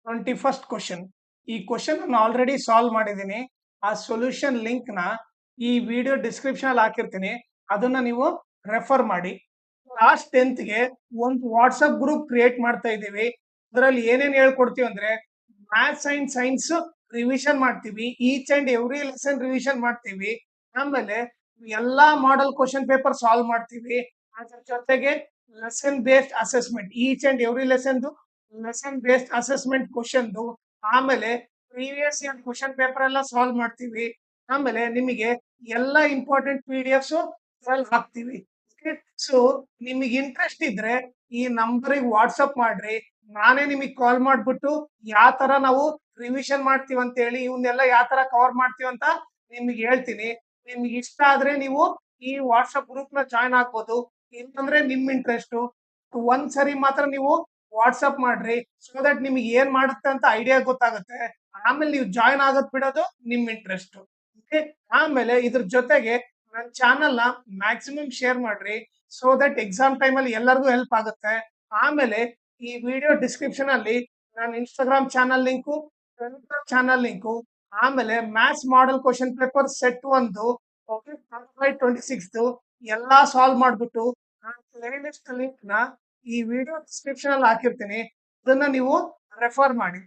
21st question. ಈ question ಅನ್ನು already solve ಮಾಡಿದ್ದೀನಿ. ಆ ಸೊಲ್ಯೂಷನ್ ಲಿಂಕ್ ನ ಈ ವಿಡಿಯೋ ಡಿಸ್ಕ್ರಿಪ್ಷನ್ ಅಲ್ಲಿ ಹಾಕಿರ್ತೀನಿ. ಅದನ್ನ ನೀವು ರೆಫರ್ ಮಾಡಿ. ಕ್ಲಾಸ್ 10th ಗೆ ಒಂದು ವಾಟ್ಸ್ಆಪ್ ಗ್ರೂಪ್ ಕ್ರಿಯೇಟ್ ಮಾಡ್ತಾ ಇದ್ದೀವಿ. ಅದರಲ್ಲಿ ಏನೇನ್ ಹೇಳ್ಕೊಡ್ತೀವಿ ಅಂದ್ರೆ ಮ್ಯಾಥ್ಸ್ ಅಂಡ್ ಸೈನ್ಸ್ ರಿವಿಷನ್ ಮಾಡ್ತೀವಿ. Each and every lesson revision ಮಾಡ್ತೀವಿ. ಆಮೇಲೆ ಎಲ್ಲಾ ಮಾಡೆಲ್ ಕ್ವಶನ್ ಪೇಪರ್ ಸಾಲ್ವ್ ಮಾಡ್ತೀವಿ. ಅದ್ರ ಜೊತೆಗೆ lesson based assessment, each and every lesson based assessment question, ಆಮೇಲೆ ಪ್ರೀವಿಯಸ್ ಇಯರ್ ಕ್ವಶನ್ ಪೇಪರ್ ಎಲ್ಲ ಸಾಲ್ವ್ ಮಾಡ್ತೀವಿ. ಆಮೇಲೆ ನಿಮಗೆ ಎಲ್ಲ ಇಂಪಾರ್ಟೆಂಟ್ PDF ಹಾಕ್ತೀವಿ. ಸೊ ನಿಮಗೆ ಇಂಟ್ರೆಸ್ಟ್ ಇದ್ರೆ ಈ ನಂಬರಿಗೆ ವಾಟ್ಸಪ್ ಮಾಡ್ರಿ. ನಾನೇ ನಿಮಗೆ ಕಾಲ್ ಮಾಡ್ಬಿಟ್ಟು ಯಾವ ತರ ನಾವು ರಿವಿಷನ್ ಮಾಡ್ತೀವಿ ಅಂತ ಹೇಳಿ, ಇವನ್ನೆಲ್ಲ ಯಾವ ತರ ಕವರ್ ಮಾಡ್ತೀವಿ ಅಂತ ನಿಮಗೆ ಹೇಳ್ತೀನಿ. ನಿಮ್ಗೆ ಇಷ್ಟ ಆದ್ರೆ ನೀವು ಈ ವಾಟ್ಸಪ್ ಗ್ರೂಪ್ ನ ಜಾಯ್ನ್ ಆಗ್ಬೋದು. ಇಲ್ಲಾಂದ್ರೆ ನಿಮ್ ಇಂಟ್ರೆಸ್ಟ್ ಒಂದ್ಸರಿ ಮಾತ್ರ ನೀವು ವಾಟ್ಸಪ್ ಮಾಡ್ರಿ, ಸೊ ದಟ್ ನಿಮ್ಗೆ ಏನ್ ಮಾಡುತ್ತೆ ಅಂತ ಐಡಿಯಾ ಗೊತ್ತಾಗುತ್ತೆ. ಆಮೇಲೆ ನೀವು ಜಾಯ್ನ್ ಆಗೋದ್ ಬಿಡೋದು ನಿಮ್ ಇಂಟ್ರೆಸ್ಟ್. ಆಮೇಲೆ ಇದ್ರ ಜೊತೆಗೆ ನನ್ನ ಚಾನಲ್ ನ ಮ್ಯಾಕ್ಸಿಮಮ್ ಶೇರ್ ಮಾಡ್ರಿ, ಸೊ ದಟ್ ಎಕ್ಸಾಮ್ ಟೈಮ್ ಅಲ್ಲಿ ಎಲ್ಲರಿಗೂ ಹೆಲ್ಪ್ ಆಗುತ್ತೆ. ಆಮೇಲೆ ಈ ವಿಡಿಯೋ ಡಿಸ್ಕ್ರಿಪ್ಷನ್ ಅಲ್ಲಿ ನನ್ನ Instagram channel link, Telegram channel link, ಆಮೇಲೆ maths model question paper set 1 26 ಎಲ್ಲಾ ಸಾಲ್ವ್ ಮಾಡ್ಬಿಟ್ಟು ಪ್ಲೇ ಲಿಸ್ಟ್ ಲಿಂಕ್ ನ ಈ ವಿಡಿಯೋ ಡಿಸ್ಕ್ರಿಪ್ಷನ್ ಅಲ್ಲಿ ಹಾಕಿರ್ತೀನಿ. ಅದನ್ನ ನೀವು ರೆಫರ್ ಮಾಡಿ.